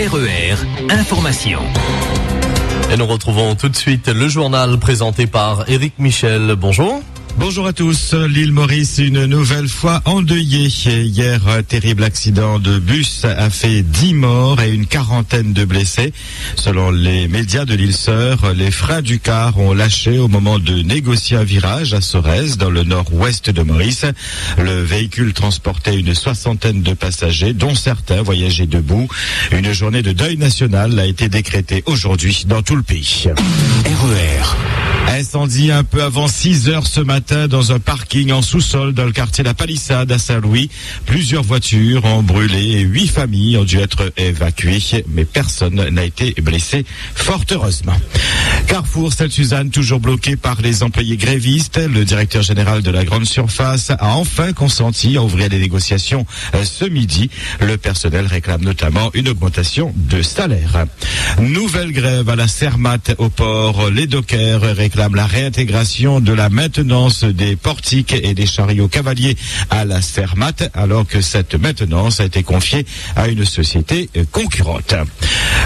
RER Information. Et nous retrouvons tout de suite le journal présenté par Éric Michel. Bonjour. Bonjour à tous. L'île Maurice, une nouvelle fois endeuillée. Hier, un terrible accident de bus a fait 10 morts et une quarantaine de blessés. Selon les médias de l'île Sœur, les freins du car ont lâché au moment de négocier un virage à Sorèze, dans le nord-ouest de Maurice. Le véhicule transportait une soixantaine de passagers, dont certains voyageaient debout. Une journée de deuil national a été décrétée aujourd'hui dans tout le pays. RER. Incendie un peu avant 6 heures ce matin dans un parking en sous-sol dans le quartier La Palissade à Saint-Louis. Plusieurs voitures ont brûlé et 8 familles ont dû être évacuées, mais personne n'a été blessé, fort heureusement. Carrefour Sainte-Suzanne, toujours bloqué par les employés grévistes. Le directeur général de la grande surface a enfin consenti à ouvrir les négociations ce midi. Le personnel réclame notamment une augmentation de salaire. Nouvelle grève à la Cermat au port. Les dockers réclament la réintégration de la maintenance des portiques et des chariots cavaliers à la Cermat, alors que cette maintenance a été confiée à une société concurrente.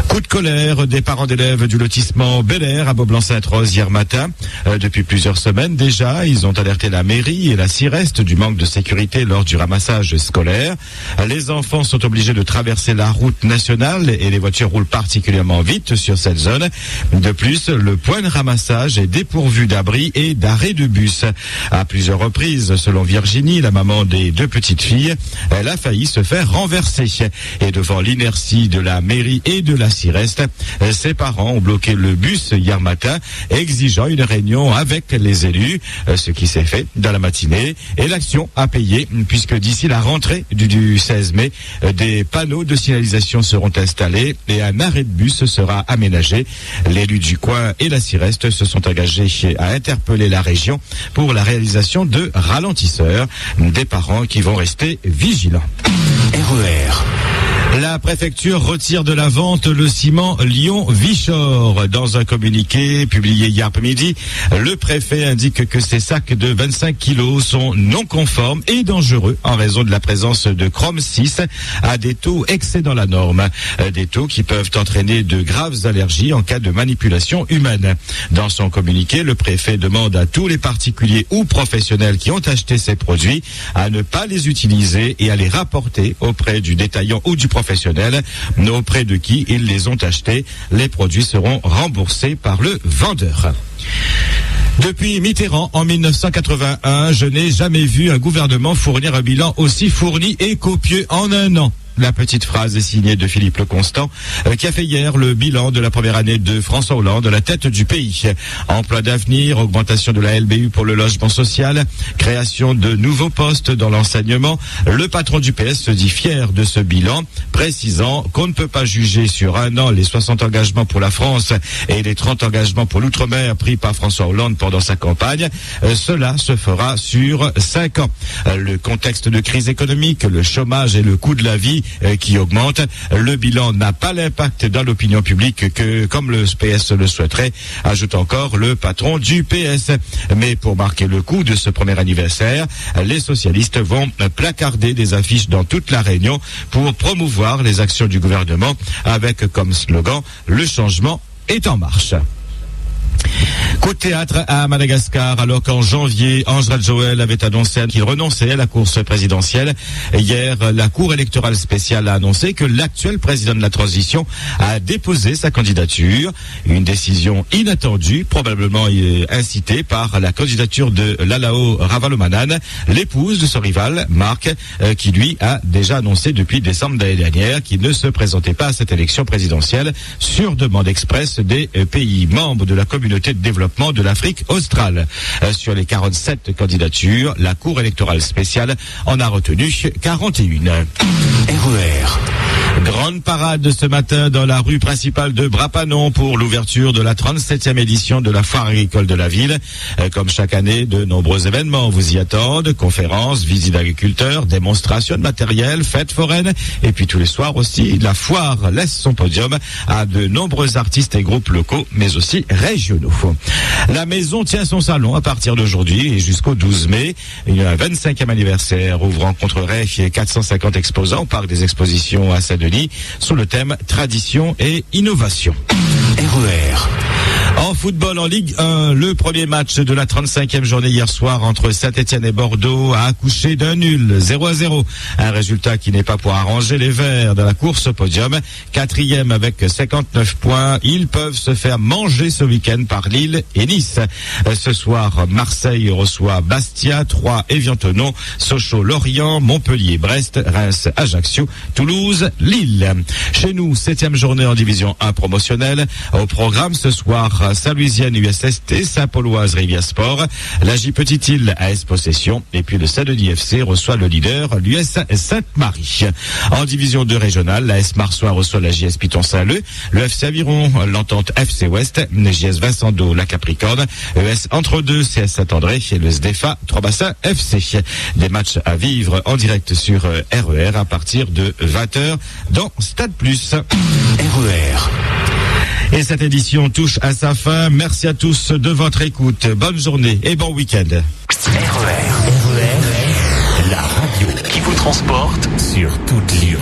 Coup de colère des parents d'élèves du lotissement Bel Air à Beaublanc-Sainte-Rose hier matin. Depuis plusieurs semaines déjà, ils ont alerté la mairie et la CIREST du manque de sécurité lors du ramassage scolaire. Les enfants sont obligés de traverser la route nationale et les voitures roulent particulièrement vite sur cette zone. De plus, le point de ramassage est dépourvu d'abri et d'arrêt de bus. À plusieurs reprises, selon Virginie, la maman des 2 petites filles, elle a failli se faire renverser. Et devant l'inertie de la mairie et de la CIREST, ses parents ont bloqué le bus hier matin, exigeant une réunion avec les élus, ce qui s'est fait dans la matinée. Et l'action a payé, puisque d'ici la rentrée du 16 mai, des panneaux de signalisation seront installés et un arrêt de bus sera aménagé. L'élu du coin et la CIREST se sont engagés à interpeller la région pour la réalisation de ralentisseurs, des parents qui vont rester vigilants. RER. La préfecture retire de la vente le ciment Lyon-Vichor. Dans un communiqué publié hier après-midi, le préfet indique que ces sacs de 25 kilos sont non conformes et dangereux en raison de la présence de chrome 6 à des taux excédant la norme. Des taux qui peuvent entraîner de graves allergies en cas de manipulation humaine. Dans son communiqué, le préfet demande à tous les particuliers ou professionnels qui ont acheté ces produits à ne pas les utiliser et à les rapporter auprès du détaillant ou du professionnel auprès de qui ils les ont achetés. Les produits seront remboursés par le vendeur. Depuis Mitterrand, en 1981, je n'ai jamais vu un gouvernement fournir un bilan aussi fourni et copieux en un an. La petite phrase est signée de Philippe Leconstant, qui a fait hier le bilan de la première année de François Hollande à la tête du pays. Emploi d'avenir, augmentation de la LBU pour le logement social, création de nouveaux postes dans l'enseignement. Le patron du PS se dit fier de ce bilan, précisant qu'on ne peut pas juger sur un an les 60 engagements pour la France et les 30 engagements pour l'outre-mer pris par François Hollande pendant sa campagne. Cela se fera sur 5 ans. Le contexte de crise économique, le chômage et le coût de la vie qui augmente. Le bilan n'a pas l'impact dans l'opinion publique que, comme le PS le souhaiterait, ajoute encore le patron du PS. Mais pour marquer le coup de ce premier anniversaire, les socialistes vont placarder des affiches dans toute la Réunion pour promouvoir les actions du gouvernement avec comme slogan « Le changement est en marche ». Coup de théâtre à Madagascar, alors qu'en janvier, Ange Radjoel avait annoncé qu'il renonçait à la course présidentielle. Hier, la Cour électorale spéciale a annoncé que l'actuel président de la transition a déposé sa candidature. Une décision inattendue, probablement incitée par la candidature de Lalao Ravalomanan, l'épouse de son rival, Marc, qui lui a déjà annoncé depuis décembre d'année dernière qu'il ne se présentait pas à cette élection présidentielle sur demande expresse des pays membres de la communauté de développement de l'Afrique australe. Sur les 47 candidatures, la Cour électorale spéciale en a retenu 41. RER. Grande parade ce matin dans la rue principale de Brapanon pour l'ouverture de la 37e édition de la foire agricole de la ville. Comme chaque année, de nombreux événements vous y attendent. Conférences, visites d'agriculteurs, démonstrations de matériel, fêtes foraines. Et puis tous les soirs aussi, la foire laisse son podium à de nombreux artistes et groupes locaux, mais aussi régionaux. La maison tient son salon à partir d'aujourd'hui et jusqu'au 12 mai. Il y a un 25e anniversaire où vous rencontrerez 450 exposants au parc des expositions à Saint-Denis. sous le thème tradition et innovation. RER. En football, en Ligue 1, le premier match de la 35e journée hier soir entre Saint-Etienne et Bordeaux a accouché d'un nul, 0-0. Un résultat qui n'est pas pour arranger les Verts de la course au podium. 4e avec 59 points. Ils peuvent se faire manger ce week-end par Lille et Nice. Ce soir, Marseille reçoit Bastia, Troyes, Évian-Thonon, Sochaux, Lorient, Montpellier, Brest, Reims, Ajaccio, Toulouse, Lille. Chez nous, 7e journée en division 1 promotionnelle. Au programme ce soir, Saint-Louisienne USST, Saint-Pauloise Rivière Sport, la J Petite Île AS Possession et puis le Saint-Denis FC reçoit le leader, l'US Sainte-Marie. En division 2 régionale, l'AS Marsois reçoit la JS Piton Saint-Leu, le FC Aviron, l'Entente FC Ouest, le JS Vincent d'Eau, la Capricorne, ES Entre-deux, CS Saint-André et le SDFA Trois-Bassins FC. Des matchs à vivre en direct sur RER à partir de 20h dans Stade Plus. RER. Et cette édition touche à sa fin. Merci à tous de votre écoute. Bonne journée et bon week-end. RER. La radio qui vous transporte sur toute l'île.